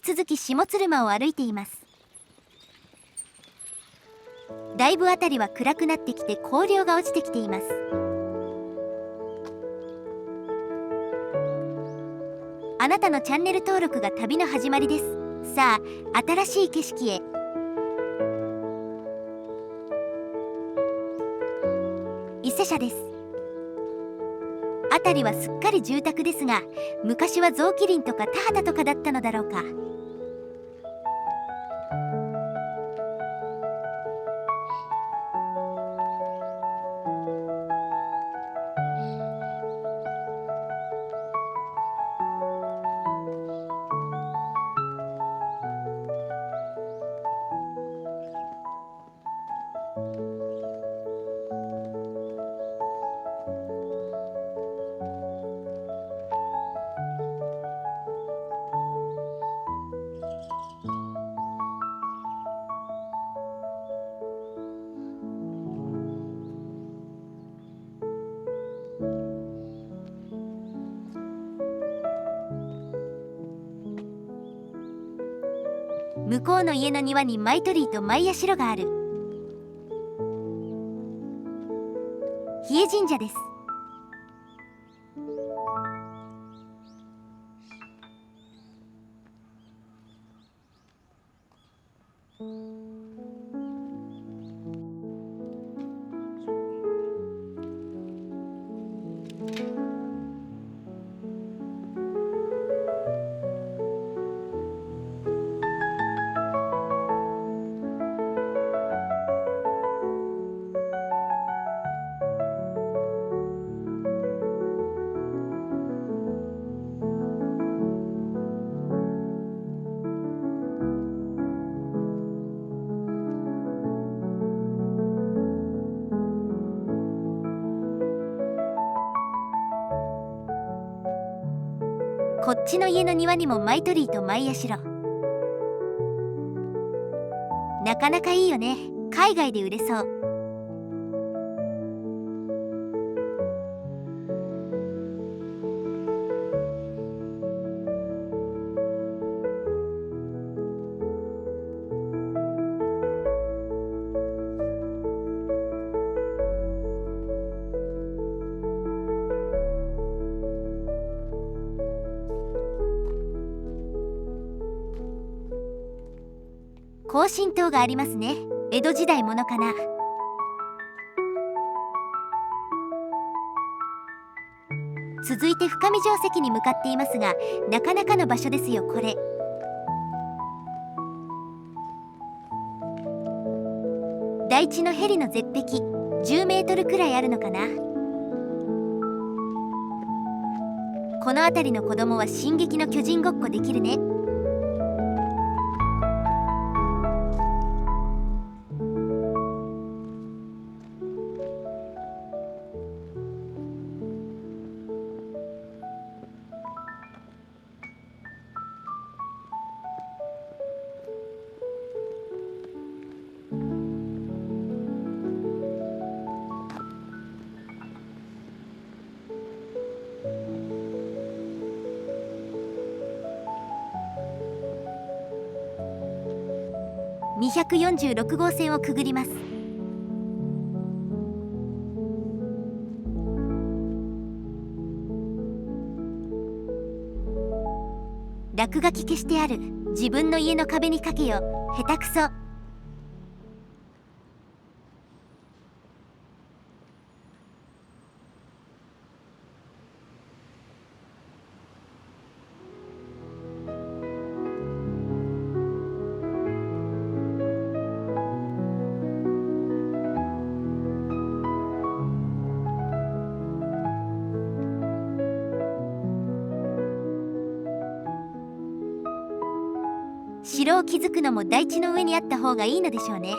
き続き下鶴間を歩いています。だいぶ辺りは暗くなってきて光量が落ちてきています。あなたのチャンネル登録が旅の始まりです。さあ、新しい景色へ。伊勢社です。辺りはすっかり住宅ですが、昔は雑木林とか田畑とかだったのだろうか。向こうの家の庭にマイ鳥居とマイ社がある。日枝神社です。こっちの家の庭にもマイ鳥居とマイ社。なかなかいいよね。海外で売れそう。庚申塔がありますね。江戸時代ものかな。続いて深見城跡に向かっていますが、なかなかの場所ですよこれ。台地のヘリの絶壁、10メートルくらいあるのかな。この辺りの子供は進撃の巨人ごっこできるね。246号線をくぐります。落書き消してある。自分の家の壁にかけよ。下手くそ。城を築くのも台地の上にあった方がいいのでしょうね。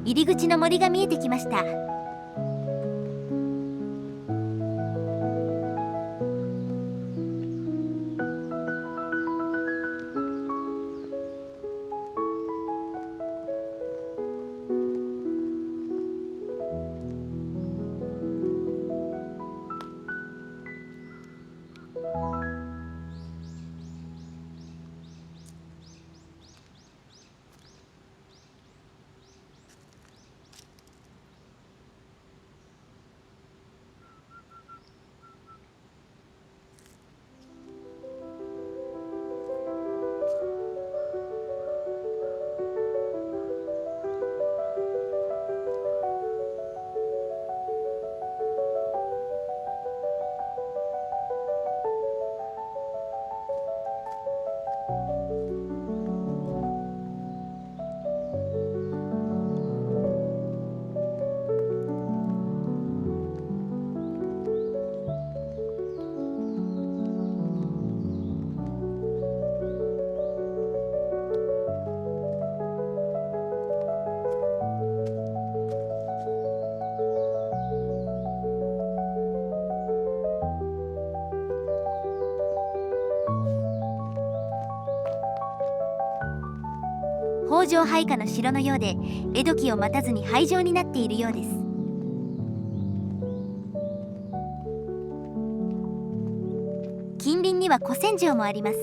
入り口の森が見えてきました。北条配下の城のようで、江戸期を待たずに廃城になっているようです。近隣には古戦場もあります。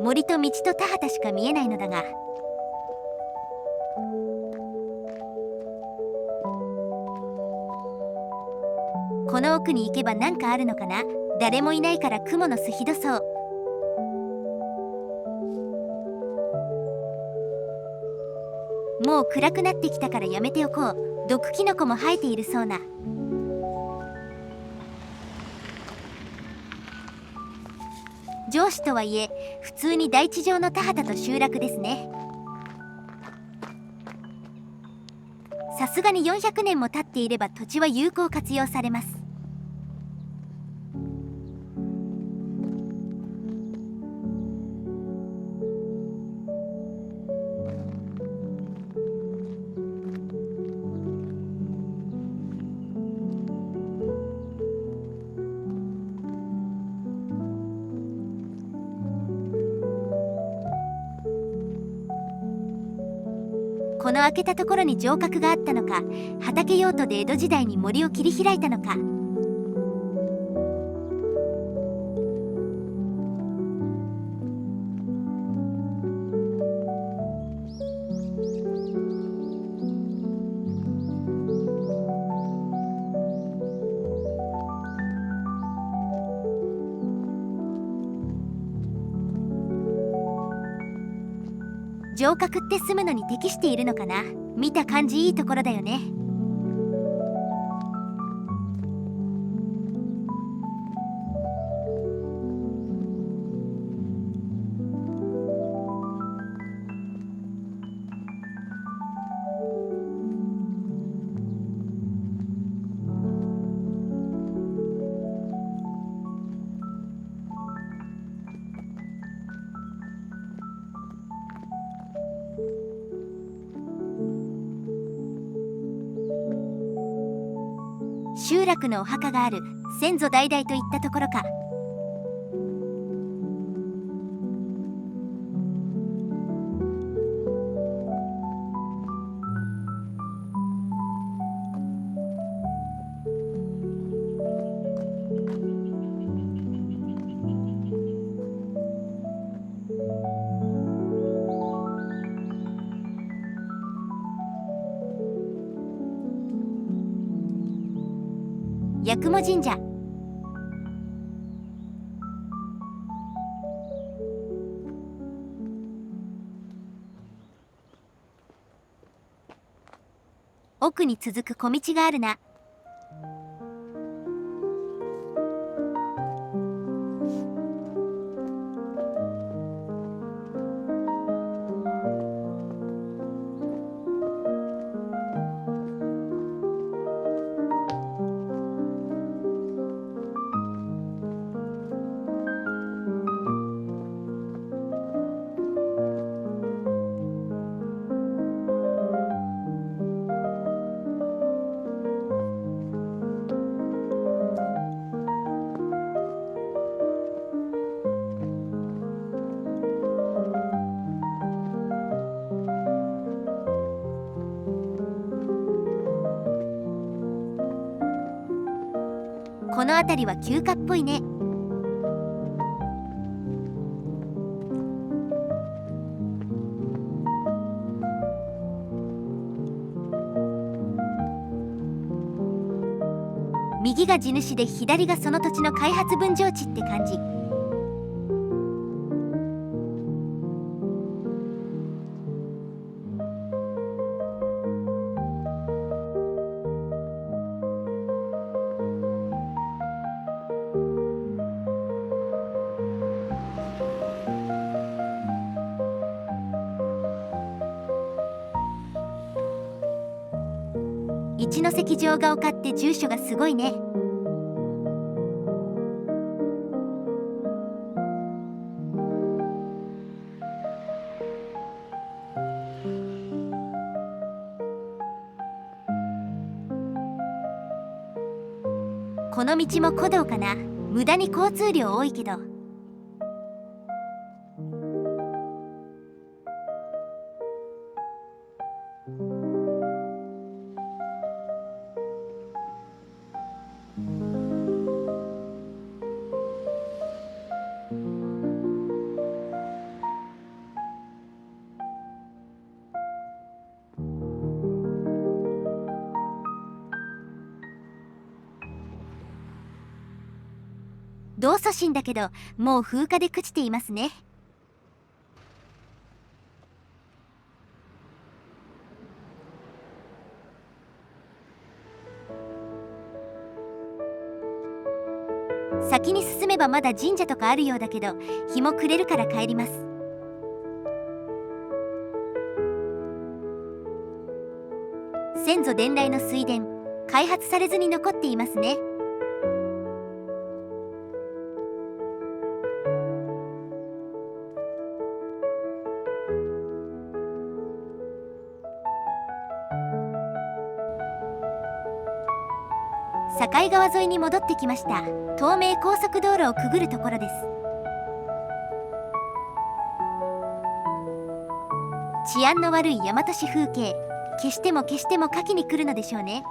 森と道と田畑しか見えないのだが、この奥に行けば何かあるのかな。誰もいないから蜘蛛の巣ひどそう。もう暗くなってきたからやめておこう。毒キノコも生えているそうな。城主とはいえ普通に大地上の田畑と集落ですね。さすがに400年も経っていれば土地は有効活用されます。この開けたところに城郭があったのか、畑用途で江戸時代に森を切り開いたのか。城郭って住むのに適しているのかな。見た感じいいところだよね。集落のお墓がある。先祖代々といったところか。八雲神社。奥に続く小道があるな。この辺りは休暇っぽいね。右が地主で左がその土地の開発分譲地って感じ。一関城が丘って住所がすごいね。この道も古道かな。無駄に交通量多いけど。同祖神だけどもう風化で朽ちていますね。先に進めばまだ神社とかあるようだけど、日も暮れるから帰ります。先祖伝来の水田、開発されずに残っていますね。境川沿いに戻ってきました。東名高速道路をくぐるところです。治安の悪い大和市風景、消しても消しても書きに来るのでしょうね。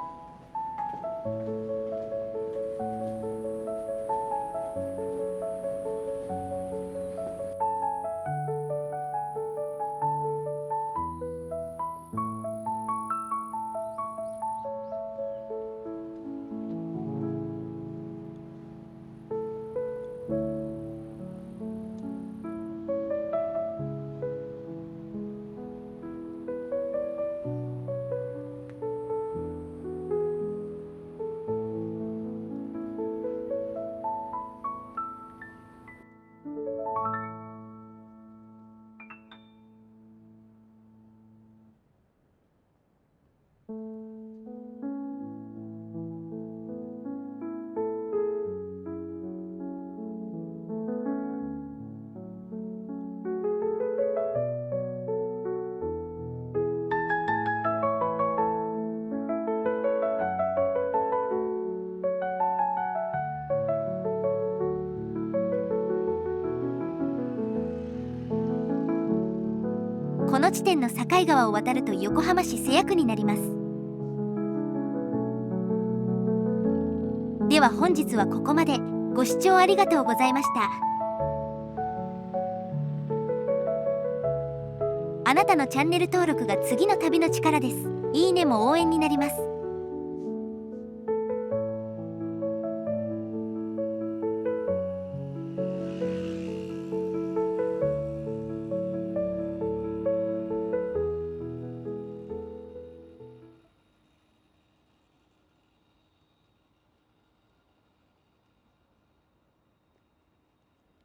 この地点の境川を渡ると横浜市瀬谷区になります。では本日はここまで。ご視聴ありがとうございました。あなたのチャンネル登録が次の旅の力です。いいねも応援になります。